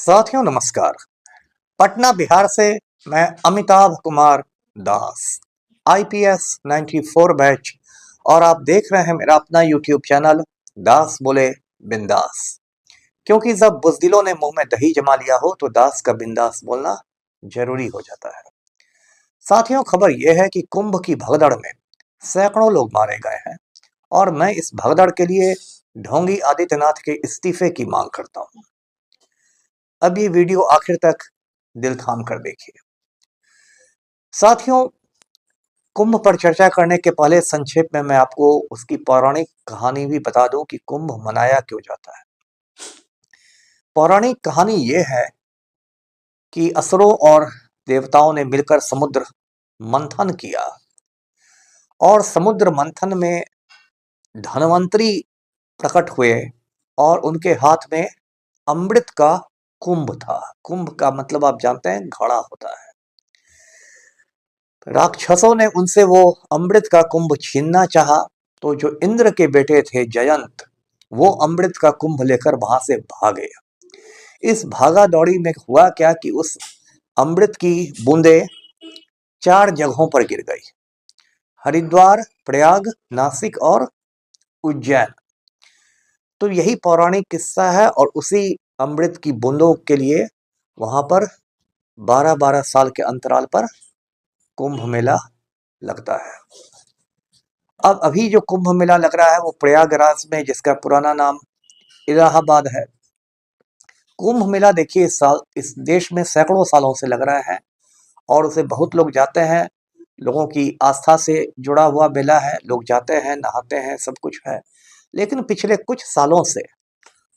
साथियों नमस्कार। पटना बिहार से मैं अमिताभ कुमार दास, आईपीएस 94 बैच, और आप देख रहे हैं मेरा अपना यूट्यूब चैनल दास बोले बिंदास। क्योंकि जब बुजदिलों ने मुंह में दही जमा लिया हो तो दास का बिंदास बोलना जरूरी हो जाता है। साथियों, खबर यह है कि कुंभ की भगदड़ में सैकड़ों लोग मारे गए हैं और मैं इस भगदड़ के लिए ढोंगी आदित्यनाथ के इस्तीफे की मांग करता हूं। अब ये वीडियो आखिर तक दिल थाम कर देखिए। साथियों, कुंभ पर चर्चा करने के पहले संक्षेप में मैं आपको उसकी पौराणिक कहानी भी बता दूं कि कुंभ मनाया क्यों जाता है। पौराणिक कहानी ये है कि असुरों और देवताओं ने मिलकर समुद्र मंथन किया और समुद्र मंथन में धनवंतरी प्रकट हुए और उनके हाथ में अमृत का कुंभ था। कुंभ का मतलब आप जानते हैं, घड़ा होता है। राक्षसों ने उनसे वो अमृत का कुंभ छीनना चाहा तो जो इंद्र के बेटे थे जयंत, वो अमृत का कुंभ लेकर वहां से भागे। इस भागा दौड़ी में हुआ क्या कि उस अमृत की बूंदे 4 जगहों पर गिर गई: हरिद्वार, प्रयाग, नासिक और उज्जैन। तो यही पौराणिक किस्सा है और उसी अमृत की बूंदों के लिए वहां पर 12-12 साल के अंतराल पर कुंभ मेला लगता है। अब अभी जो कुंभ मेला लग रहा है वो प्रयागराज में, जिसका पुराना नाम इलाहाबाद है। कुंभ मेला देखिए, इस साल इस देश में सैकड़ों सालों से लग रहा है और उसे बहुत लोग जाते हैं। लोगों की आस्था से जुड़ा हुआ मेला है, लोग जाते हैं, नहाते हैं, सब कुछ है। लेकिन पिछले कुछ सालों से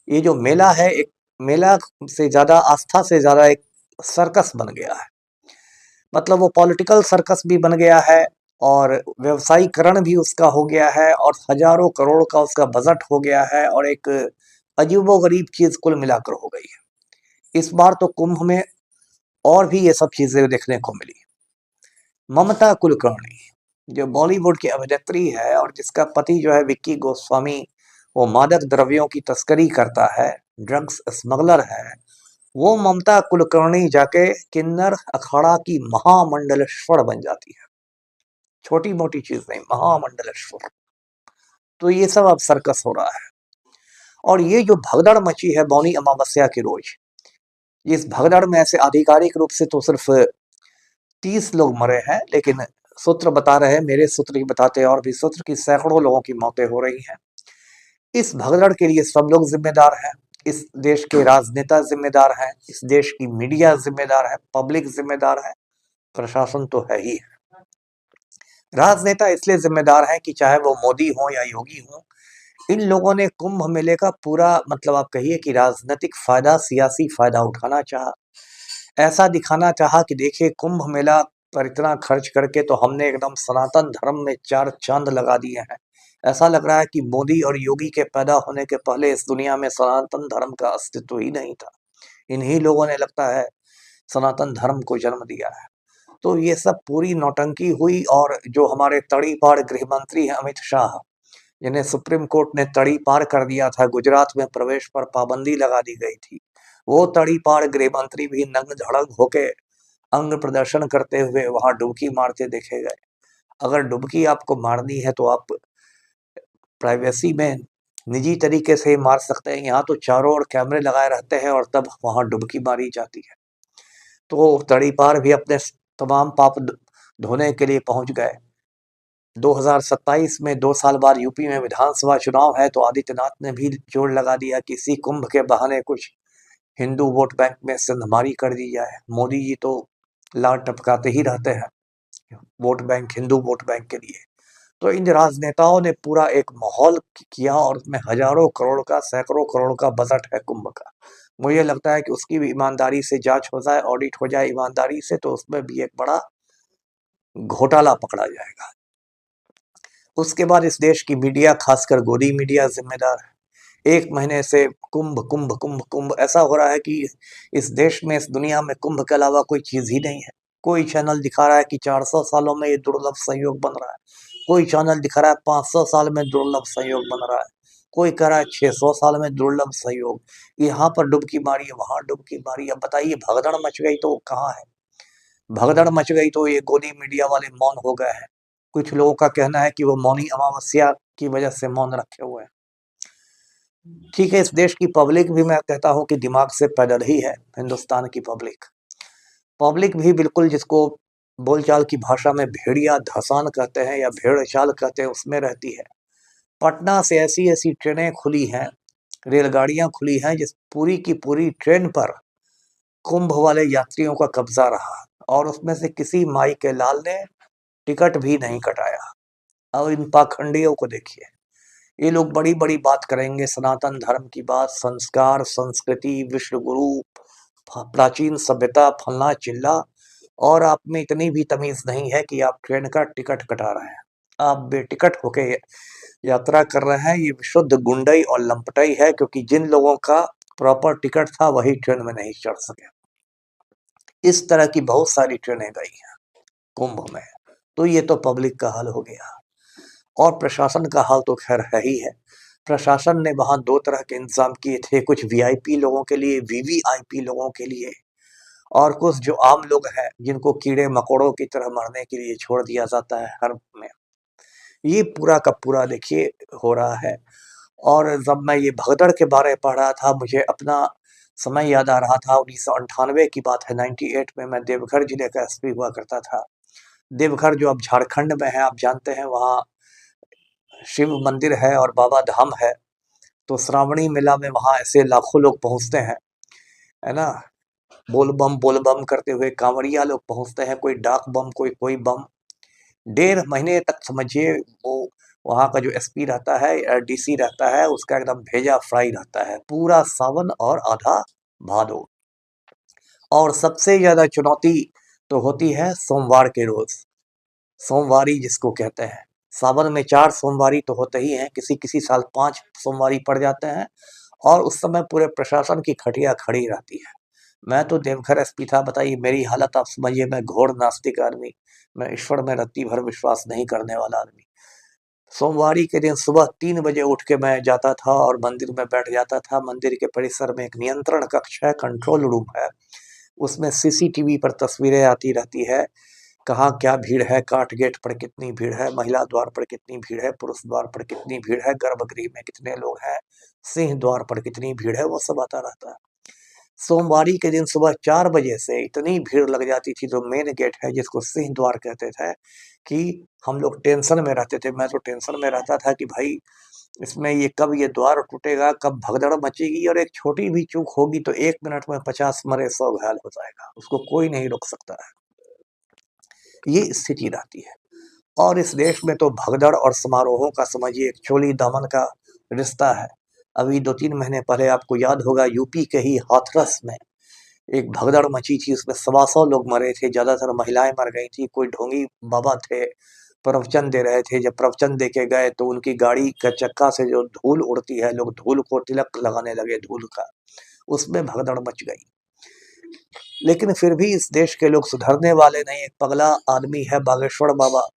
ये जो मेला है, एक मेला से ज्यादा, आस्था से ज्यादा एक सर्कस बन गया है। मतलब वो पॉलिटिकल सर्कस भी बन गया है और व्यवसायीकरण भी उसका हो गया है और हजारों करोड़ का उसका बजट हो गया है और एक अजीबोगरीब चीज कुल मिलाकर हो गई है। इस बार तो कुंभ में और भी ये सब चीजें देखने को मिली। ममता कुलकर्णी, जो बॉलीवुड की अभिनेत्री है और जिसका पति जो है विक्की गोस्वामी, वो मादक द्रव्यों की तस्करी करता है, ड्रग्स स्मगलर है। वो ममता कुलकर्णी जाके किन्नर अखाड़ा की महामंडलेश्वर बन जाती है। छोटी मोटी चीज नहीं, महामंडलेश्वर। तो ये सब अब सर्कस हो रहा है। और ये जो भगदड़ मची है मौनी अमावस्या के रोज, इस भगदड़ में ऐसे आधिकारिक रूप से तो सिर्फ 30 लोग मरे हैं, लेकिन सूत्र बता रहे हैं, मेरे सूत्र ही बताते हैं और भी सूत्र, की सैकड़ों लोगों की मौतें हो रही हैं। इस भगदड़ के लिए सब लोग जिम्मेदार हैं। इस देश के राजनेता जिम्मेदार हैं, इस देश की मीडिया जिम्मेदार है, पब्लिक जिम्मेदार है, प्रशासन तो है ही है। राजनेता इसलिए जिम्मेदार हैं कि चाहे वो मोदी हो या योगी हो, इन लोगों ने कुंभ मेले का पूरा, मतलब आप कहिए कि राजनीतिक फायदा, सियासी फायदा उठाना चाहा। ऐसा दिखाना चाहा कि देखिए, कुंभ मेला पर इतना खर्च करके तो हमने एकदम सनातन धर्म में 4 चांद लगा दिए हैं। ऐसा लग रहा है कि मोदी और योगी के पैदा होने के पहले इस दुनिया में सनातन धर्म का अस्तित्व ही नहीं था। इन्हीं लोगों ने, लगता है, सनातन धर्म को जन्म दिया है। तो ये सब पूरी नौटंकी हुई। और जो हमारे तड़ीपार गृह मंत्री हैं अमित शाह, जिन्हें सुप्रीम कोर्ट ने तड़ी पार कर दिया था, गुजरात में प्रवेश पर पाबंदी लगा दी गई थी, वो तड़ी पार गृह मंत्री भी नंग धड़ंग होके अंग प्रदर्शन करते हुए वहां डुबकी मारते देखे गए। अगर डुबकी आपको मारनी है तो आप प्राइवेसी में, निजी तरीके से मार सकते हैं। यहाँ तो चारों ओर कैमरे लगाए रहते हैं और तब वहां डुबकी मारी जाती है। तो तड़ी पार भी अपने तमाम पाप धोने के लिए पहुंच गए। 2027 में 2 साल बाद यूपी में विधानसभा चुनाव है तो आदित्यनाथ ने भी जोर लगा दिया कि इसी कुंभ के बहाने कुछ हिंदू वोट बैंक में सिंधमारी कर दी जाए। मोदी जी तो लाल टपकाते ही रहते हैं vote bank, Hindu vote bank के लिए। तो इन राजनेताओं ने पूरा एक माहौल किया और उसमें हजारों करोड़ का, सैकड़ों करोड़ का बजट है कुंभ का। मुझे लगता है कि उसकी भी ईमानदारी से जांच हो जाए, ऑडिट हो जाए ईमानदारी से, तो उसमें भी एक बड़ा घोटाला पकड़ा जाएगा। उसके बाद इस देश की मीडिया, खासकर गोदी मीडिया, जिम्मेदार है। 1 महीने से कुंभ कुंभ कुंभ कुंभ ऐसा हो रहा है कि इस देश में, इस दुनिया में कुंभ के अलावा कोई चीज ही नहीं है। कोई चैनल दिखा रहा है कि 400 सालों में ये दुर्लभ संयोग बन रहा है, कोई चैनल दिखा रहा है 500 साल में दुर्लभ संयोग बन रहा है, कोई कह रहा है 600 साल में दुर्लभ सहयोग, यहाँ पर डुबकी मारी है, वहां डुबकी मारी। अब बताइए, भगदड़ मच गई तो कहाँ है? भगदड़ मच गई तो ये गोदी मीडिया वाले मौन हो गए हैं। कुछ लोगों का कहना है कि वो मौनी अमावस्या की वजह से मौन रखे हुए हैं। ठीक है, इस देश की पब्लिक भी मैं कहता हूं कि दिमाग से पैदल ही है। हिंदुस्तान की पब्लिक पब्लिक भी बिल्कुल, जिसको बोलचाल की भाषा में भेड़िया धसान कहते हैं या भेड़ चाल कहते हैं, उसमें रहती है। पटना से ऐसी ऐसी ट्रेनें खुली हैं, रेलगाड़ियां खुली हैं, जिस पूरी की पूरी ट्रेन पर कुंभ वाले यात्रियों का कब्जा रहा, और उसमें से किसी माई के लाल ने टिकट भी नहीं कटाया। अब इन पाखंडियों को देखिए, ये लोग बड़ी बड़ी बात करेंगे, सनातन धर्म की बात, संस्कार, संस्कृति, विश्व गुरु, प्राचीन सभ्यता, फलना चिल्ला, और आप में इतनी भी तमीज नहीं है कि आप ट्रेन का टिकट कटा रहे हैं। आप बेटिकट होके यात्रा कर रहे हैं। ये विशुद्ध गुंडई और लंपटाई है, क्योंकि जिन लोगों का प्रॉपर टिकट था वही ट्रेन में नहीं चढ़ सके। इस तरह की बहुत सारी ट्रेनें गई हैं कुंभ में। तो ये तो पब्लिक का हाल हो गया, और प्रशासन का हाल तो खैर है ही है। प्रशासन ने वहां दो तरह के इंतजाम किए थे, कुछ वीआईपी लोगों के लिए, वीवीआईपी लोगों के लिए, और कुछ जो आम लोग हैं जिनको कीड़े मकोड़ों की तरह मरने के लिए छोड़ दिया जाता है हर में। ये पूरा का पूरा देखिए हो रहा है। और जब मैं ये भगदड़ के बारे में पढ़ रहा था, मुझे अपना समय याद आ रहा था। 1998 की बात है, 98 में मैं देवघर जिले का एसपी हुआ करता था। देवघर जो अब झारखंड में है, आप जानते हैं, वहाँ शिव मंदिर है और बाबा धाम है। तो श्रावणी मेला में वहाँ ऐसे लाखों लोग पहुँचते हैं, है ना। बोल बम करते हुए कांवड़िया लोग पहुँचते हैं, कोई डाक बम, कोई बम। 1.5 महीने तक समझिए, वो वहाँ का जो एसपी रहता है, डीसी रहता है, उसका एकदम भेजा फ्राई रहता है पूरा सावन और आधा भादो। और सबसे ज्यादा चुनौती तो होती है सोमवार के रोज, सोमवारी जिसको कहते हैं। सावन में 4 सोमवारी तो होते ही हैं, किसी किसी साल 5 सोमवारी पड़ जाते हैं, और उस समय पूरे प्रशासन की खटिया खड़ी रहती है। मैं तो देवघर एसपी था, बताइए मेरी हालत आप समझिए। मैं घोर नास्तिक आदमी, मैं ईश्वर में रत्ती भर विश्वास नहीं करने वाला आदमी। सोमवारी के दिन सुबह 3 बजे उठ के मैं जाता था और मंदिर में बैठ जाता था। मंदिर के परिसर में एक नियंत्रण कक्ष है, कंट्रोल रूम है, उसमें सीसीटीवी पर तस्वीरें आती रहती है, कहाँ क्या भीड़ है, काट गेट पर कितनी भीड़ है, महिला द्वार पर कितनी भीड़ है, पुरुष द्वार पर कितनी भीड़ है, गर्भगृह में कितने लोग हैं, सिंह द्वार पर कितनी भीड़ है, वो सब आता रहता है। सोमवारी के दिन सुबह 4 बजे से इतनी भीड़ लग जाती थी, जो मेन गेट है जिसको सिंह द्वार कहते थे, कि हम लोग टेंशन में रहते थे। मैं तो टेंशन में रहता था कि भाई इसमें ये द्वार टूटेगा, कब भगदड़ मचेगी, और एक छोटी भी चूक होगी तो 1 मिनट में 50 मरे 100 घायल हो जाएगा, उसको कोई नहीं रोक सकता है। ये स्थिति रहती है। और इस देश में तो भगदड़ और समारोहों का समझिए एक चोली दामन का रिश्ता है। अभी 2-3 महीने पहले आपको याद होगा, यूपी के ही हाथरस में एक भगदड़ मची थी, उसमें 125 लोग मरे थे, ज्यादातर महिलाएं मर गई थी। कोई ढोंगी बाबा थे, प्रवचन दे रहे थे। जब प्रवचन दे के गए तो उनकी गाड़ी का चक्का से जो धूल उड़ती है, लोग धूल को तिलक लगाने लगे धूल का, उसमें भगदड़ मच गई। लेकिन फिर भी इस देश के लोग सुधरने वाले नहीं। एक पगला आदमी है बागेश्वर बाबा।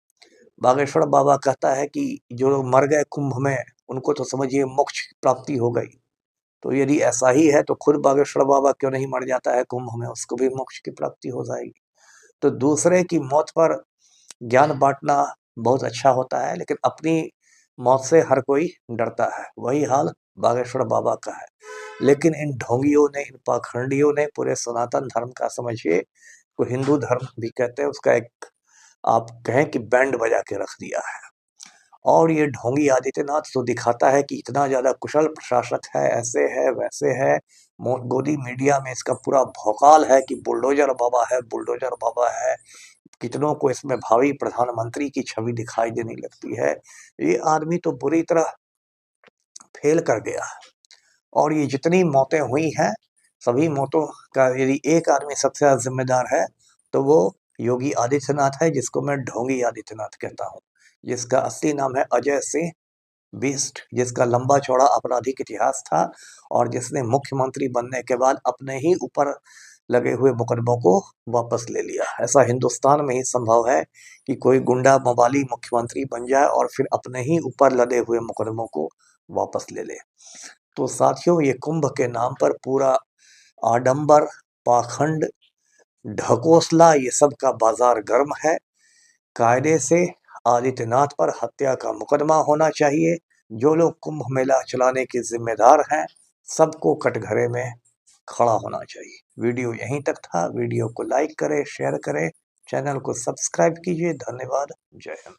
बागेश्वर बाबा कहता है कि जो लोग मर गए कुंभ में, उनको तो समझिए मोक्ष की प्राप्ति हो गई। तो यदि ऐसा ही है तो खुद बागेश्वर बाबा क्यों नहीं मर जाता है कुंभ में, उसको भी मोक्ष की प्राप्ति हो जाएगी। तो दूसरे की मौत पर ज्ञान बांटना बहुत अच्छा होता है, लेकिन अपनी मौत से हर कोई डरता है। वही हाल बागेश्वर बाबा का है। लेकिन इन ढोंगियों ने, इन पाखंडियों ने पूरे सनातन धर्म का समझिए, को हिंदू धर्म भी कहते हैं, उसका एक आप कहें कि बैंड बजा के रख दिया है। और ये ढोंगी आदित्यनाथ तो दिखाता है कि इतना ज्यादा कुशल प्रशासक है, ऐसे है वैसे है। गोदी मीडिया में इसका पूरा भौकाल है कि बुलडोजर बाबा है, बुलडोजर बाबा है। कितनों को इसमें भावी प्रधानमंत्री की छवि दिखाई देने लगती है। ये आदमी तो बुरी तरह फेल कर गया है। और ये जितनी मौतें हुई हैं, सभी मौतों का यदि एक आदमी सबसे ज्यादा जिम्मेदार है तो वो योगी आदित्यनाथ है, जिसको मैं ढोंगी आदित्यनाथ कहता हूँ। जिसका असली नाम है अजय सिंह बिष्ट, जिसका लंबा चौड़ा आपराधिक इतिहास था, और जिसने मुख्यमंत्री बनने के बाद अपने ही ऊपर लगे हुए मुकदमों को वापस ले लिया। ऐसा हिंदुस्तान में ही संभव है कि कोई गुंडा मवाली मुख्यमंत्री बन जाए और फिर अपने ही ऊपर लदे हुए मुकदमों को वापस ले ले। तो साथियों, ये कुंभ के नाम पर पूरा आडंबर, पाखंड, ढकोसला, ये सब का बाजार गर्म है। कायदे से आदित्यनाथ पर हत्या का मुकदमा होना चाहिए। जो लोग कुंभ मेला चलाने के जिम्मेदार हैं, सबको कटघरे में खड़ा होना चाहिए। वीडियो यहीं तक था। वीडियो को लाइक करें, शेयर करें, चैनल को सब्सक्राइब कीजिए। धन्यवाद। जय हिंद।